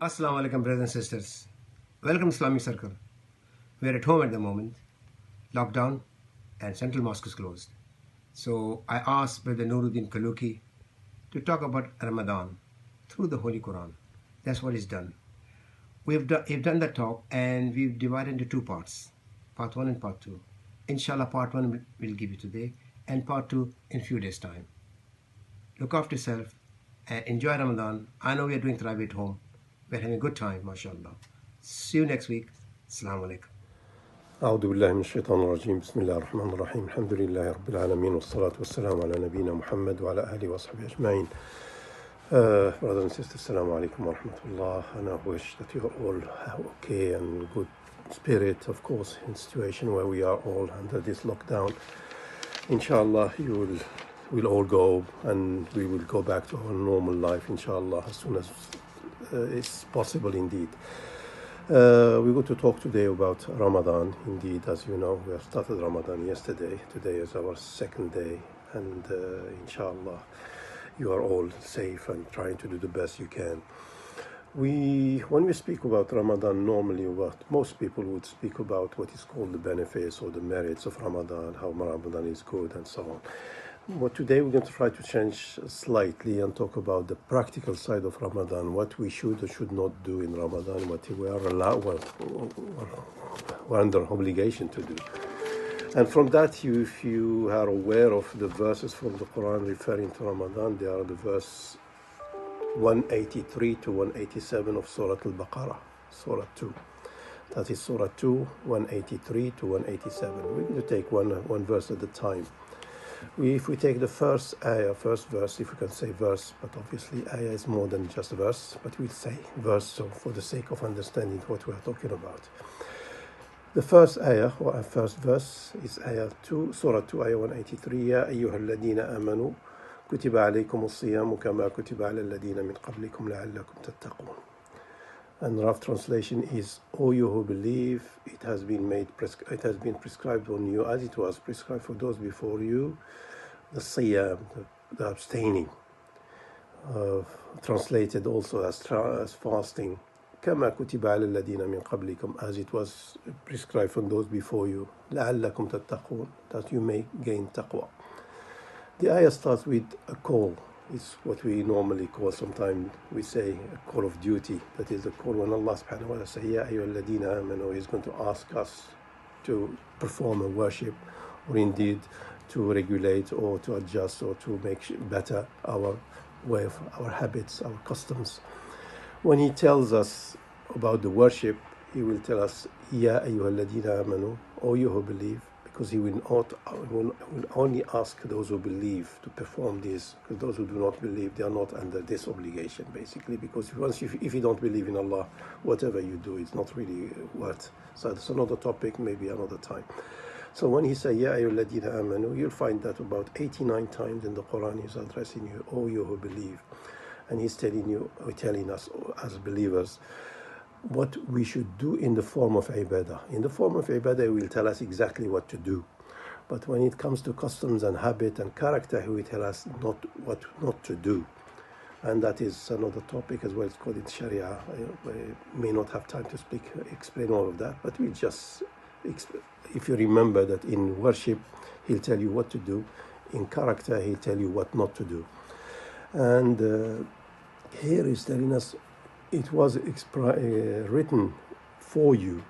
Assalamu alaikum, brothers and sisters. Welcome to Islamic Circle. We are at home at the moment, lockdown, and Central Mosque is closed. So I asked Brother Nourdine Khallouki to talk about Ramadan through the Holy Quran. That's what he's done. We've done the talk and we've divided into two parts, part 1 and part 2. Inshallah, part 1 we'll give you today and part 2 in a few days' time. Look after yourself and enjoy Ramadan. I know we are doing Tarawih at home. We're having a good time, mashallah. See you next week. Assalamu alaikum. أعوذ بالله من الشيطان الرجيم بسم الله الرحمن الرحيم الحمد لله رب العالمين والصلاة والسلام على نبينا محمد وعلى آله وصحبه أجمعين. Brothers and sisters, Assalamu alaikum wa rahmatullah, and I wish that you are all okay and good spirit, of course, in a situation where we are all under this lockdown. Inshallah, we'll all go and we will go back to our normal life, inshallah, as soon as it's possible indeed. We're going to talk today about Ramadan. Indeed, as you know, we have started Ramadan yesterday. Today is our second day, and inshallah, you are all safe and trying to do the best you can. When we speak about Ramadan, normally what most people would speak about what is called the benefits or the merits of Ramadan, how Ramadan is good and so on. But today we're going to try to change slightly and talk about the practical side of Ramadan, what we should or should not do in Ramadan, what we are allowed, we're under obligation to do. And from that, if you are aware of the verses from the Quran referring to Ramadan, they are the verse 183 to 187 of Surah Al-Baqarah, Surah 2. That is Surah 2, 183 to 187. We're going to take one verse at a time. If we take the first verse, if we can say verse, but obviously ayah is more than just verse, but we'll say verse so for the sake of understanding what we are talking about. The first ayah, or first verse, is ayah 2, Surah 2, ayah 183, يا أيها الذين آمنوا كتب عليكم الصيام كما كتب على الذين من قبلكم لعلكم تتقون. And rough translation is, O you who believe, it has been prescribed on you as it was prescribed for those before you, the siyam, the abstaining, translated also as fasting, كما كتب على الذين من قبلكم, as it was prescribed for those before you, لعلكم تتقون, that you may gain taqwa. The ayah starts with a call. It's what we normally call, sometimes we say a call of duty. That is the call when Allah subhanahu wa ta'ala says, Ya ayyuha alladhina amanu, He's going to ask us to perform a worship, or indeed to regulate or to adjust or to make better our way of our habits, our customs. When He tells us about the worship, He will tell us, Ya ayyuha alladhina amanu, O you who believe, because He will only ask those who believe to perform this, because those who do not believe, they are not under this obligation, basically, because if you don't believe in Allah, whatever you do is not really worth. So that's another topic, maybe another time. So when He says, Ya ayyuhalladhina amanu, you'll find that about 89 times in the Quran He's addressing you, O you who believe. And He's telling us as believers, what we should do in the form of ibadah. In the form of ibadah, He will tell us exactly what to do. But when it comes to customs and habit and character, He will tell us what not to do. And that is another topic as well. It's called in Sharia. I may not have time to explain all of that, but we just, if you remember that in worship, He'll tell you what to do. In character, He'll tell you what not to do. And here He's telling us, it was written for you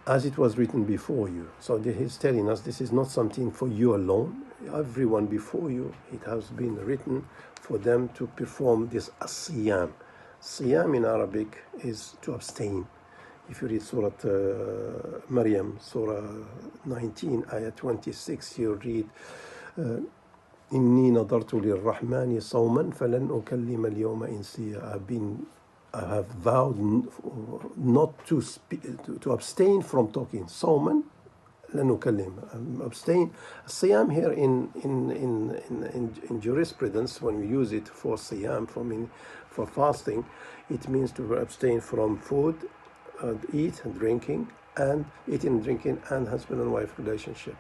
as it was written before you. So He's telling us this is not something for you alone. Everyone before you, it has been written for them to perform this as-siyam. Siyam in Arabic is to abstain. If you read Surah Maryam, Surah 19, Ayah 26, you read, إني نظرت للرحمن صوما فلن أكلم اليوم إنسيا. I have vowed not to abstain from talking. Sawman, lanukallim. Abstain. Siyam here in jurisprudence, when we use it for siyam, for fasting, it means to abstain from food, eating and drinking, and husband and wife relationship.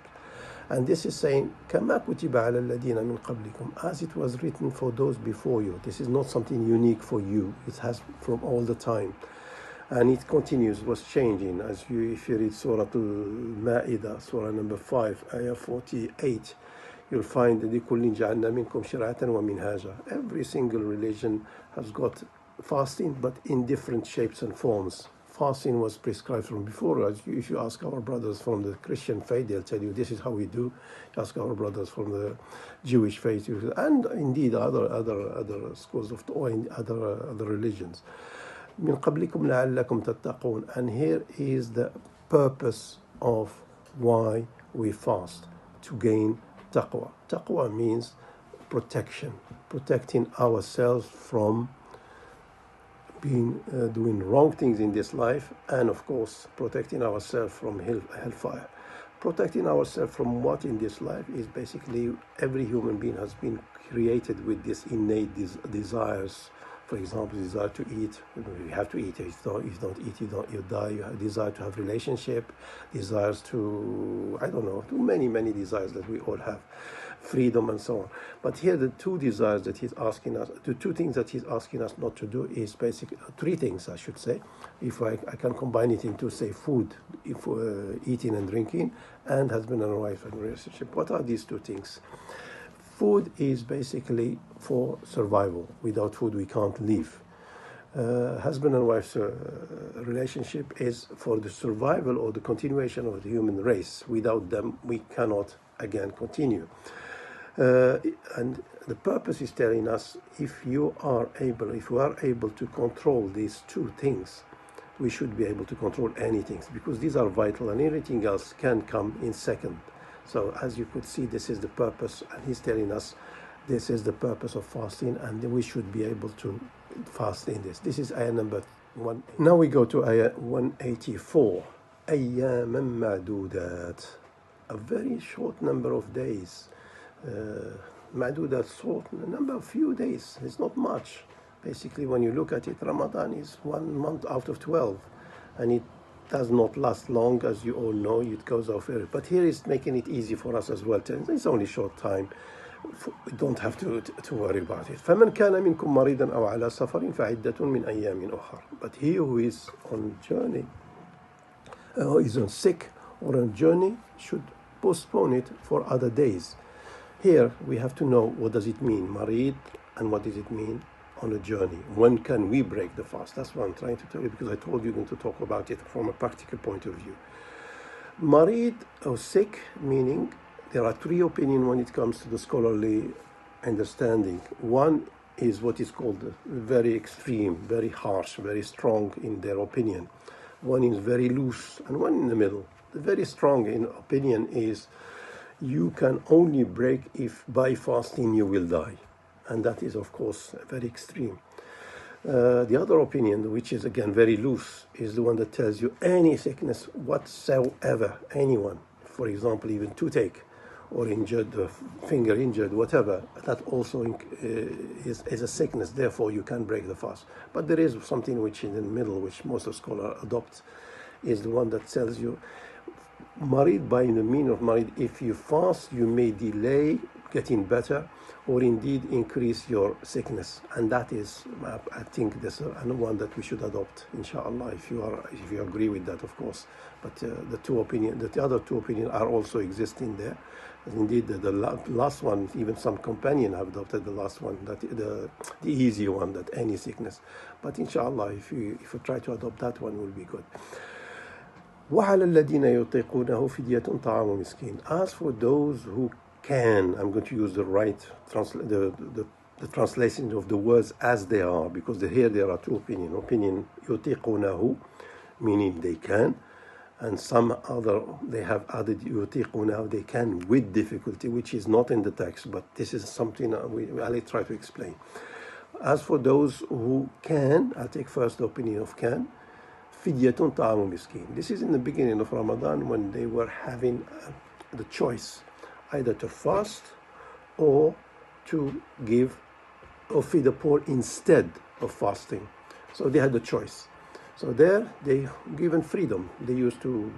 And this is saying, كَمَا كُتِبَ عَلَى الَّذِينَ مِنْ قَبْلِكُمْ, as it was written for those before you. This is not something unique for you. It has from all the time. And it continues, was changing. As you, if you read Surah Al-Ma'idah, Surah number 5, Ayah 48, you'll find that لِكُلٍّ جَعَلْنَا مِنْكُمْ شِرْعَةً وَمِنْهَاجًا. Every single religion has got fasting, but in different shapes and forms. Fasting was prescribed from before. If you ask our brothers from the Christian faith, they'll tell you this is how we do. You ask our brothers from the Jewish faith, and indeed other schools of or in other religions. من قبلكم لعلكم تتقون. And here is the purpose of why we fast, to gain taqwa. Taqwa means protection, protecting ourselves from doing wrong things in this life, and of course protecting ourselves from hellfire. Protecting ourselves from what in this life is basically every human being has been created with this innate desires. For example, desire to eat. You have to eat. If you don't eat, you die. You have desire to have relationship, desires to, I don't know, too many desires that we all have, freedom and so on. But here the two desires that he's asking us, the two things that he's asking us not to do is basically three things, I should say. If I can combine it into, say, food, if eating and drinking, and husband and wife and relationship. What are these two things? Food is basically for survival. Without food, we can't live. Husband and wife's relationship is for the survival or the continuation of the human race. Without them, we cannot, again, continue. And the purpose is telling us, if you are able to control these two things, we should be able to control anything, because these are vital, and everything else can come in second. So as you could see, this is the purpose, and he's telling us this is the purpose of fasting, and we should be able to fast in this. This is ayah number 1. Now we go to ayah 184. أَيَّامًا مَعْدُودَاتٍ. A very short number of days. Ma'dudat, short number of few days. It's not much. Basically, when you look at it, Ramadan is 1 month out of 12, and it does not last long, as you all know. It goes off early. But here is making it easy for us as well. It's only short time. We don't have to worry about it. فَمَنْ كَانَ مِنْكُمْ مَرِيضًا أَوْ عَلَى سَفَرٍ فَعِدَّةٌ مِنْ أَيَّامٍ أُخَرٍ. But he who is on journey, is on sick or on journey, should postpone it for other days. Here we have to know, what does it mean, marid, and what does it mean on a journey? When can we break the fast? That's what I'm trying to tell you, because I told you to talk about it from a practical point of view. Marid, or sick, meaning there are three opinions when it comes to the scholarly understanding. One is what is called very extreme, very harsh, very strong in their opinion. One is very loose, and one in the middle. The very strong in opinion is you can only break if by fasting you will die. And that is, of course, very extreme. The other opinion, which is again very loose, is the one that tells you any sickness whatsoever, anyone, for example, even toothache or injured, finger injured, whatever, that also is a sickness, therefore you can break the fast. But there is something which is in the middle, which most of scholars adopt, is the one that tells you, marid, by the meaning of marid, if you fast, you may delay getting better, or indeed increase your sickness. And that is, I think, this one that we should adopt, inshallah, if you agree with that, of course. But the other two opinions are also existing there. Indeed, the last one, even some companions have adopted the last one, that the easy one, that any sickness. But inshallah, if you try to adopt that one, will be good. وَعَلَى الَّذِينَ يُطِيقُونَهُ فِدْيَةٌ طَعَامُ مِسْكِينٍ. As for those who can, I'm going to use the right the translation of the words as they are, because here there are two opinions. Opinion يُطِيقُونَهُ, meaning they can, and some other, they have added يُطِيقُونَهُ, they can with difficulty, which is not in the text, but this is something I'll try to explain. As for those who can, I'll take first the opinion of can. فِدْيَةٌ طَعَامُ مِسْكِينٍ. This is in the beginning of Ramadan, when they were having the choice either to fast or to give or feed the poor instead of fasting. So they had the choice. So there they given freedom. They used to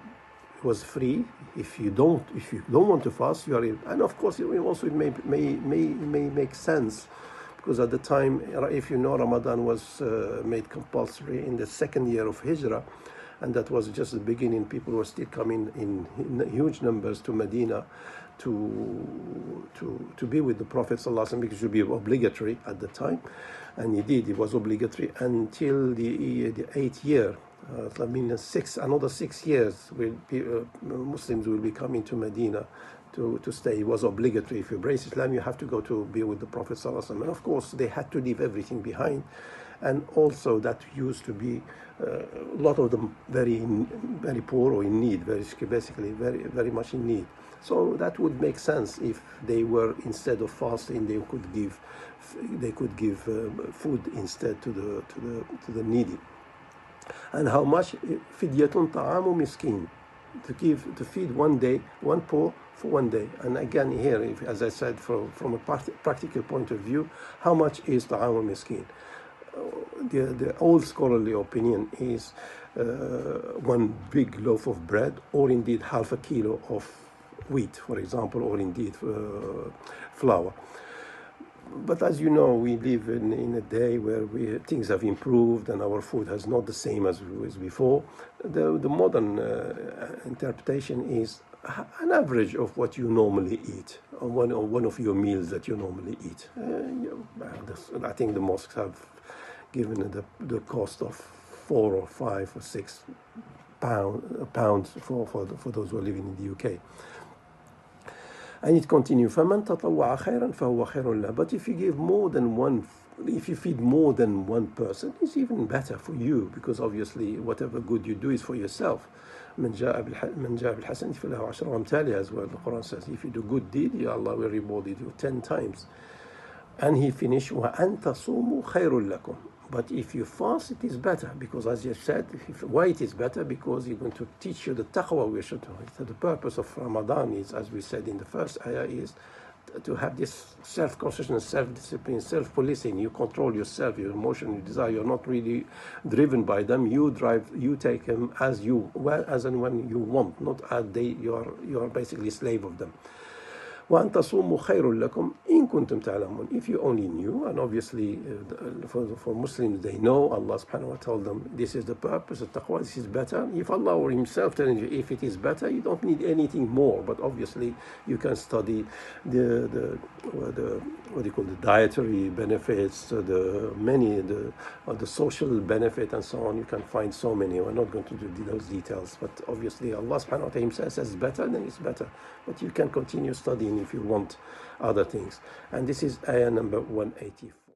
was free. If you don't want to fast, you are in. And of course, it also may make sense, because at the time, if you know, Ramadan was made compulsory in the second year of Hijrah, and that was just the beginning. People were still coming in huge numbers to Medina to be with the Prophet ﷺ, because it should be obligatory at the time, and indeed it was obligatory until the 8th year. I mean, another 6 years Muslims will be coming to Medina to stay. It was obligatory. If you embrace Islam, you have to go to be with the Prophet ﷺ. And of course, they had to leave everything behind. And also, that used to be a lot of them very poor or in need, basically very much in need. So that would make sense if they were, instead of fasting, they could give food instead to the needy. And how much? Fidyatun ta'amu miskin, to feed one poor for 1 day. And again here, as I said, from a practical point of view, how much is ta'amu miskin? The old scholarly opinion is one big loaf of bread, or indeed half a kilo of wheat, for example, or indeed flour. But as you know, we live in a day where things have improved and our food is not the same as before. The modern interpretation is an average of what you normally eat, on one of your meals that you normally eat. I think the mosques have given the cost of 4 or 5 or 6 pounds for those who are living in the UK. And it continues, فَمَنْ تَطَوَّعَ خَيْرًا فَهُوَ خَيْرٌ لَهُ. But if you feed more than one person, it's even better for you, because obviously whatever good you do is for yourself. مَنْ جَاءَ بِالْحَسَنِ فَلَهُ عَشْرُ أَمْثَالِهَا, as well the Quran says. If you do good deed, Allah will reward you 10 times. And he finished, وَأَنْ تَصُومُوا خَيْرٌ لَكُمْ. But if you fast, it is better, because as you said, why it is better? Because you're going to teach you the taqwa we should do. The purpose of Ramadan is, as we said in the first ayah, is to have this self-consciousness, self-discipline, self-policing. You control yourself, your emotion, your desire. You're not really driven by them. You take them as and when you want, not as you are basically a slave of them. وَأَنْ تَصُومُوا خَيْرٌ لَكُمْ إِن كُنْتُمْ تَعْلَمُونَ. If you only knew, and obviously for Muslims, they know Allah subhanahu wa ta'ala told them this is the purpose of taqwa, this is better. If Allah or himself telling you if it is better, you don't need anything more. But obviously you can study the dietary benefits, the social benefit and so on. You can find so many. We're not going to do those details, but obviously Allah subhanahu wa ta'ala himself says better, then it's better. But you can continue studying if you want other things. And this is ayah number 184.